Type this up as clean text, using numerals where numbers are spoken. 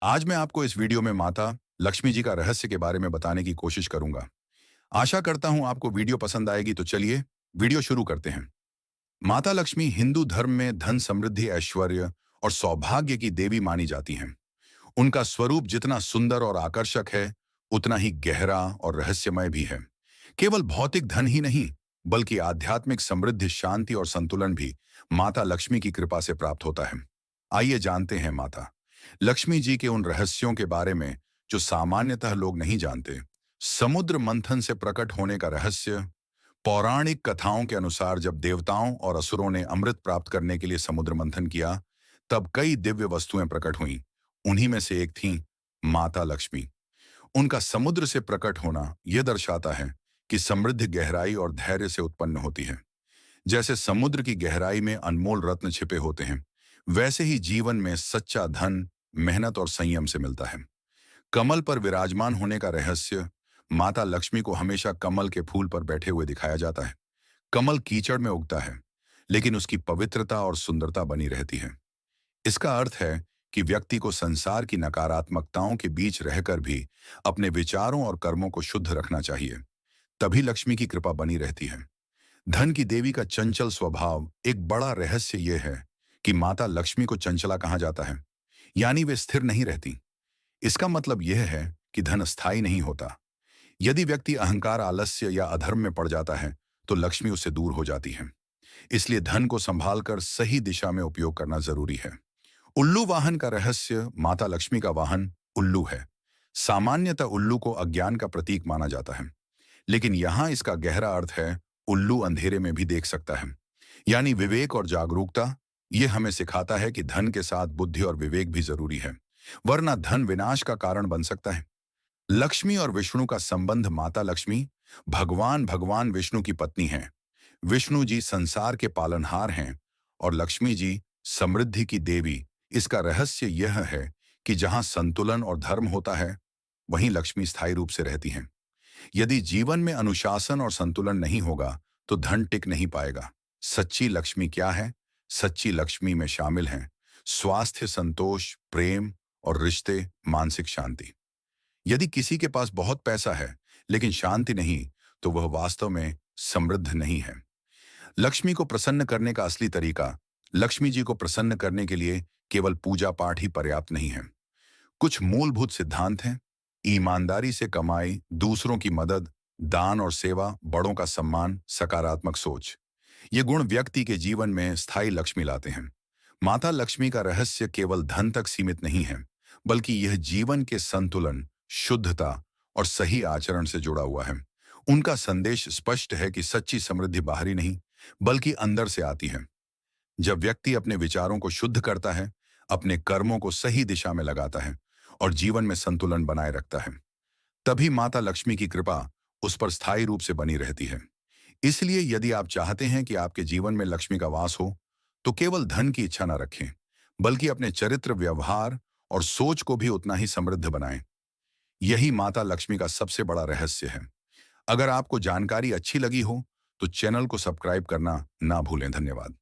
आज मैं आपको इस वीडियो में माता लक्ष्मी जी का रहस्य के बारे में बताने की कोशिश करूंगा। आशा करता हूं आपको वीडियो पसंद आएगी, तो चलिए वीडियो शुरू करते हैं। माता लक्ष्मी हिंदू धर्म में धन, समृद्धि, ऐश्वर्य और सौभाग्य की देवी मानी जाती हैं। उनका स्वरूप जितना सुंदर और आकर्षक है, उतना ही गहरा और रहस्यमय भी है। केवल भौतिक धन ही नहीं, बल्कि आध्यात्मिक समृद्धि, शांति और संतुलन भी माता लक्ष्मी की कृपा से प्राप्त होता है। आइए जानते हैं माता लक्ष्मी जी के उन रहस्यों के बारे में जो सामान्यतः लोग नहीं जानते। समुद्र मंथन से प्रकट होने का रहस्य। पौराणिक कथाओं के अनुसार जब देवताओं और असुरों ने अमृत प्राप्त करने के लिए समुद्र मंथन किया, तब कई दिव्य वस्तुएं प्रकट हुईं। उन्हीं में से एक थी माता लक्ष्मी। उनका समुद्र से प्रकट होना यह दर्शाता है कि समृद्धि गहराई और धैर्य से उत्पन्न होती है। जैसे समुद्र की गहराई में अनमोल रत्न छिपे होते हैं, वैसे ही जीवन में सच्चा धन मेहनत और संयम से मिलता है। कमल पर विराजमान होने का रहस्य। माता लक्ष्मी को हमेशा कमल के फूल पर बैठे हुए दिखाया जाता है। कमल कीचड़ में उगता है, लेकिन उसकी पवित्रता और सुंदरता बनी रहती है। इसका अर्थ है कि व्यक्ति को संसार की नकारात्मकताओं के बीच रहकर भी अपने विचारों और कर्मों को शुद्ध रखना चाहिए। तभी लक्ष्मी की कृपा बनी रहती है। धन की देवी का चंचल स्वभाव। एक बड़ा रहस्य यह है कि माता लक्ष्मी को चंचला कहा जाता है, यानी वे स्थिर नहीं रहती। इसका मतलब यह है कि धन स्थायी नहीं होता। यदि व्यक्ति अहंकार, आलस्य या अधर्म में पड़ जाता है, तो लक्ष्मी उससे दूर हो जाती है। इसलिए धन को संभालकर सही दिशा में उपयोग करना जरूरी है। उल्लू वाहन का रहस्य। माता लक्ष्मी का वाहन उल्लू है। सामान्यतः उल्लू को अज्ञान का प्रतीक माना जाता है, लेकिन यहाँ इसका गहरा अर्थ है उल्लू अंधेरे में भी देख सकता है, यानी विवेक और जागरूकता। यह हमें सिखाता है कि धन के साथ बुद्धि और विवेक भी जरूरी है, वरना धन विनाश का कारण बन सकता है। लक्ष्मी और विष्णु का संबंध। माता लक्ष्मी भगवान विष्णु की पत्नी हैं। विष्णु जी संसार के पालनहार हैं और लक्ष्मी जी समृद्धि की देवी। इसका रहस्य यह है कि जहां संतुलन और धर्म होता है, वहीं लक्ष्मी स्थायी रूप से रहती हैं। यदि जीवन में अनुशासन और संतुलन नहीं होगा, तो धन टिक नहीं पाएगा। सच्ची लक्ष्मी क्या है? सच्ची लक्ष्मी में शामिल हैं स्वास्थ्य, संतोष, प्रेम और रिश्ते, मानसिक शांति। यदि किसी के पास बहुत पैसा है लेकिन शांति नहीं, तो वह वास्तव में समृद्ध नहीं है। लक्ष्मी को प्रसन्न करने का असली तरीका। लक्ष्मी जी को प्रसन्न करने के लिए केवल पूजा पाठ ही पर्याप्त नहीं है। कुछ मूलभूत सिद्धांत हैं। ईमानदारी से कमाई, दूसरों की मदद, दान और सेवा, बड़ों का सम्मान, सकारात्मक सोच। ये गुण व्यक्ति के जीवन में स्थायी लक्ष्मी लाते हैं। माता लक्ष्मी का रहस्य केवल धन तक सीमित नहीं है, बल्कि यह जीवन के संतुलन, शुद्धता और सही आचरण से जुड़ा हुआ है। उनका संदेश स्पष्ट है कि सच्ची समृद्धि बाहरी नहीं, बल्कि अंदर से आती है। जब व्यक्ति अपने विचारों को शुद्ध करता है, अपने कर्मों को सही दिशा में लगाता है और जीवन में संतुलन बनाए रखता है, तभी माता लक्ष्मी की कृपा उस पर स्थायी रूप से बनी रहती है। इसलिए यदि आप चाहते हैं कि आपके जीवन में लक्ष्मी का वास हो, तो केवल धन की इच्छा न रखें, बल्कि अपने चरित्र, व्यवहार और सोच को भी उतना ही समृद्ध बनाएं। यही माता लक्ष्मी का सबसे बड़ा रहस्य है। अगर आपको जानकारी अच्छी लगी हो, तो चैनल को सब्सक्राइब करना ना भूलें। धन्यवाद।